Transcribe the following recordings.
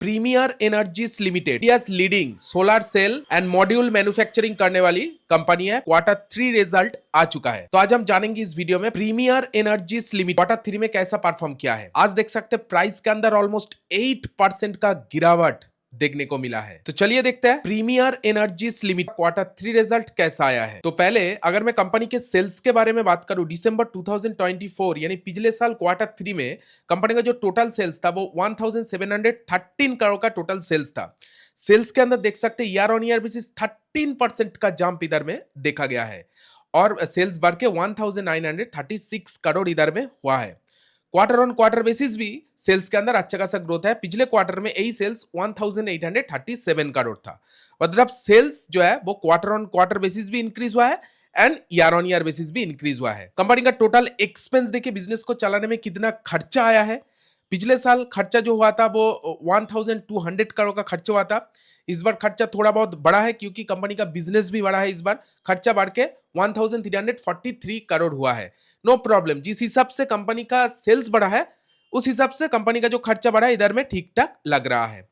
Premiere Energies Limited India leading solar cell and module manufacturing करने वाली company है। Q3 result आ चुका है, तो आज हम जानेंगे इस वीडियो में प्रीमियर एनर्जीज लिमिटेड Q3 में कैसा परफॉर्म किया है। आज देख सकते हैं प्राइस के अंदर ऑलमोस्ट 8% का गिरावट देखने को मिला है। तो चलिए देखते हैं premiere Energies limited Q3 result कैसा आया है। तो पहले अगर मैं कंपनी के सेल्स के बारे में बात करूं, दिसंबर 2024 यानी पिछले साल Q3 में कंपनी का जो टोटल सेल्स था वो 1713 करोड़ का टोटल सेल्स था। सेल्स के अंदर देख सकते हैं ईयर ऑन ईयर बेसिस 13% का जंप इधर में देखा गया है और सेल्स बढ़ के 1936 करोड़ इधर में हुआ है। क्वार्टर ऑन क्वार्टर बेसिस भी सेल्स के अंदर अच्छा खासा ग्रोथ है। पिछले क्वार्टर में यही सेल्स 1837 करोड़ था। मतलब सेल्स जो है वो क्वार्टर ऑन क्वार्टर बेसिस भी इंक्रीज हुआ है and year on year basis भी इंक्रीज हुआ है। कंपनी का टोटल एक्सपेंस देखिए, बिजनेस को चलाने में कितना खर्चा आया है। पिछले साल खर्चा जो हुआ था वो 1200 करोड़ का खर्चा हुआ था। इस बार खर्चा थोड़ा बहुत बढ़ा है क्योंकि कंपनी का बिजनेस भी बढ़ा है। इस बार खर्चा बढ़ के 1343 करोड़ हुआ है। नो प्रॉब्लम, जिस हिसाब से कंपनी का सेल्स बढ़ा है उस हिसाब से कंपनी का जो खर्चा बढ़ा है इधर में ठीक ठाक लग रहा है।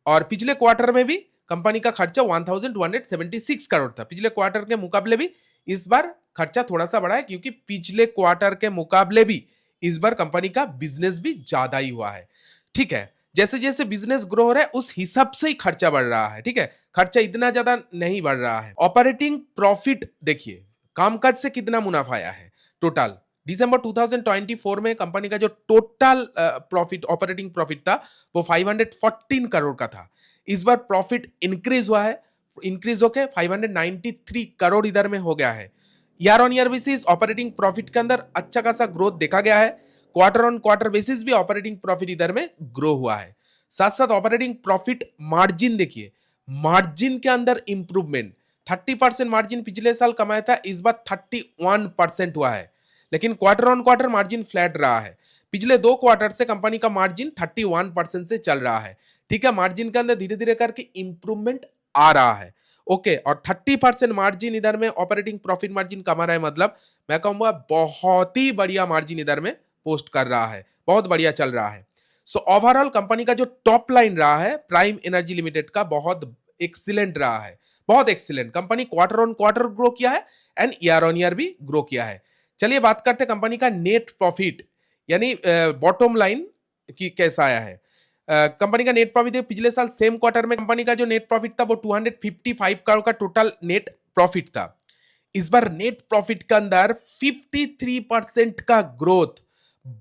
और पिछले क्वार्टर में भी कंपनी का खर्चा 1276 करोड़ था। पिछले क्वार्टर के मुकाबले भी इस बार खर्चा थोड़ा सा बढ़ा है क्योंकि पिछले क्वार्टर के मुकाबले भी इस बार कंपनी का बिजनेस भी ज्यादा ही हुआ है। ठीक है, जैसे जैसे बिजनेस ग्रो हो रहा है उस हिसाब से ही खर्चा बढ़ रहा है। ठीक है, खर्चा इतना ज्यादा नहीं बढ़ रहा है। ऑपरेटिंग प्रॉफिट देखिए, कामकाज से कितना मुनाफा आया है। टोटल दिसंबर 2024 में कंपनी का जो टोटल प्रॉफिट ऑपरेटिंग प्रॉफिट था वो 514 करोड़ का था। इस बार प्रॉफिट इंक्रीज हुआ है, इंक्रीज होके 593 करोड़ इधर में हो गया है। Year on year basis operating profit के अंदर अच्छा खासा ग्रोथ देखा गया है। क्वार्टर ऑन क्वार्टर बेसिस भी ऑपरेटिंग प्रॉफिट इधर में ग्रो हुआ है। साथ साथ ऑपरेटिंग प्रॉफिट मार्जिन देखिए, मार्जिन के अंदर इंप्रूवमेंट 30% मार्जिन पिछले साल कमाया था, इस बार 31% हुआ है। लेकिन quarter on quarter margin flat रहा है। पिछले 2 क्वार्टर से कंपनी का मार्जिन 31% से चल रहा है। ठीक है, मार्जिन के अंदर धीरे धीरे करके इंप्रूवमेंट आ रहा है। ओके, और 30% मार्जिन इधर में ऑपरेटिंग प्रॉफिट मार्जिन कमा रहा है, मतलब मैं कहूंगा बहुत ही बढ़िया मार्जिन इधर में पोस्ट कर रहा है, बहुत बढ़िया चल रहा है। सो ओवरऑल कंपनी का जो टॉप लाइन रहा है प्राइम एनर्जी लिमिटेड का बहुत एक्सीलेंट रहा है, बहुत excellent. Company quarter on quarter grow किया है एंड ईयर ऑन ईयर भी ग्रो किया है। चलिए बात करते हैं कंपनी का नेट प्रॉफिट यानी बॉटम लाइन की कैसा आया है। कंपनी का नेट प्रॉफिट पिछले साल सेम क्वार्टर में कंपनी का जो नेट प्रॉफिट था वो 255 करोड़ का टोटल नेट प्रॉफिट था। इस बार नेट प्रॉफिट के अंदर 53% का ग्रोथ,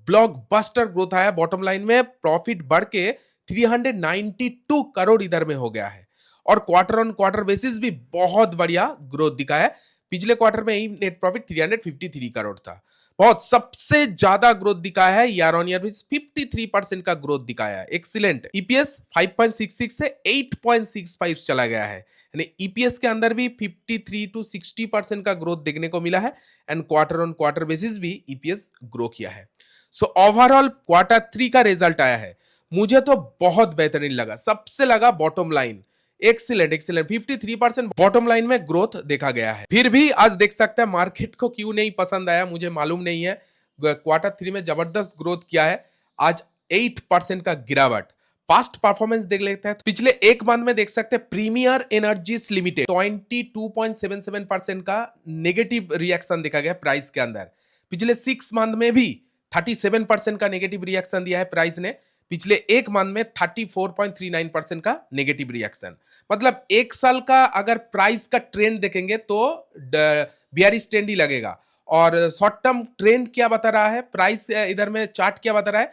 ब्लॉकबस्टर ग्रोथ आया। बॉटम लाइन में प्रॉफिट बढ़ के 392 करोड़ इधर में हो गया है और क्वार्टर ऑन क्वार्टर बेसिस भी बहुत बढ़िया ग्रोथ दिखा है। पिछले क्वार्टर में ही नेट प्रॉफिट 353 करोड़ था। बहुत सबसे ज्यादा ग्रोथ दिखाया है ईयर ऑन ईयर बेसिस 53% का ग्रोथ दिखाया है। एक्सीलेंट। ईपीएस 5.66 से 8.65 चला गया है, यानी ईपीएस के अंदर भी 53 to 60% का ग्रोथ देखने को मिला है and quarter on quarter basis भी ईपीएस ग्रो किया है। सो ओवरऑल Q3 का रिजल्ट आया है, मुझे तो बहुत बेहतरीन लगा। सबसे लगा bottom line excellent, excellent. 53% bottom line में ग्रोथ देखा गया है। फिर भी आज देख सकते हैं मार्केट को क्यों नहीं पसंद आया मुझे मालूम नहीं है। Q3 में जबरदस्त ग्रोथ किया है, आज 8% का गिरावट। पास्ट परफॉर्मेंस देख लेते हैं। पिछले एक मंथ में देख सकते हैं प्रीमियर एनर्जीज लिमिटेड 22.77% का नेगेटिव रिएक्शन देखा गया प्राइस के अंदर। पिछले 6 मंथ में भी 37% का नेगेटिव रिएक्शन दिया है प्राइस ने। पिछले एक मंथ में 34.39% का नेगेटिव रिएक्शन। मतलब एक साल का अगर प्राइस का ट्रेंड देखेंगे तो बियरिश ट्रेंड ही लगेगा। और शॉर्ट टर्म ट्रेंड क्या बता रहा है, प्राइस इधर में चार्ट क्या बता रहा है,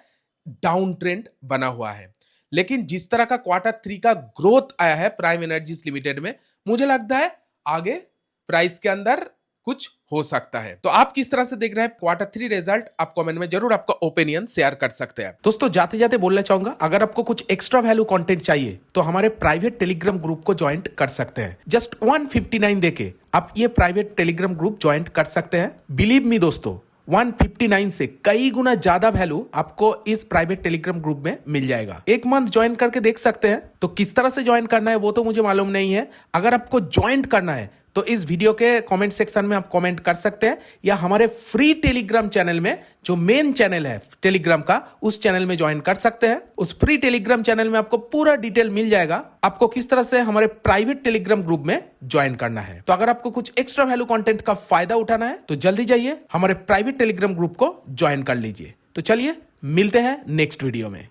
डाउन ट्रेंड बना हुआ है। लेकिन जिस तरह का Q3 का ग्रोथ आया है प्राइम एनर्जीज लिमिटेड में, मुझे लगता है आगे प्राइस के अंदर कुछ हो सकता है। तो आप किस तरह से देख रहे हैं Q3 रिजल्ट, आप कमेंट में जरूर आपका ओपिनियन शेयर कर सकते हैं। दोस्तों जाते जाते बोलना चाहूंगा, अगर आपको कुछ एक्स्ट्रा वैल्यू कंटेंट चाहिए तो हमारे प्राइवेट टेलीग्राम ग्रुप को ज्वाइन कर सकते हैं। जस्ट 159 देके आप ये प्राइवेट टेलीग्राम ग्रुप ज्वाइन कर सकते हैं। बिलीव मी दोस्तों, 159 से कई गुना ज्यादा वैल्यू आपको इस प्राइवेट टेलीग्राम ग्रुप में मिल जाएगा। एक मंथ ज्वाइन करके देख सकते हैं। तो किस तरह से ज्वाइन करना है वो तो मुझे मालूम नहीं है। अगर आपको ज्वाइन करना है तो इस वीडियो के कमेंट सेक्शन में आप कमेंट कर सकते हैं, या हमारे फ्री टेलीग्राम चैनल में, जो मेन चैनल है टेलीग्राम का, उस चैनल में ज्वाइन कर सकते हैं। उस फ्री टेलीग्राम चैनल में आपको पूरा डिटेल मिल जाएगा, आपको किस तरह से हमारे प्राइवेट टेलीग्राम ग्रुप में ज्वाइन करना है। तो अगर आपको कुछ एक्स्ट्रा वैल्यू कंटेंट का फायदा उठाना है तो जल्दी जाइए हमारे प्राइवेट टेलीग्राम ग्रुप को ज्वाइन कर लीजिए। तो चलिए मिलते हैं नेक्स्ट वीडियो में।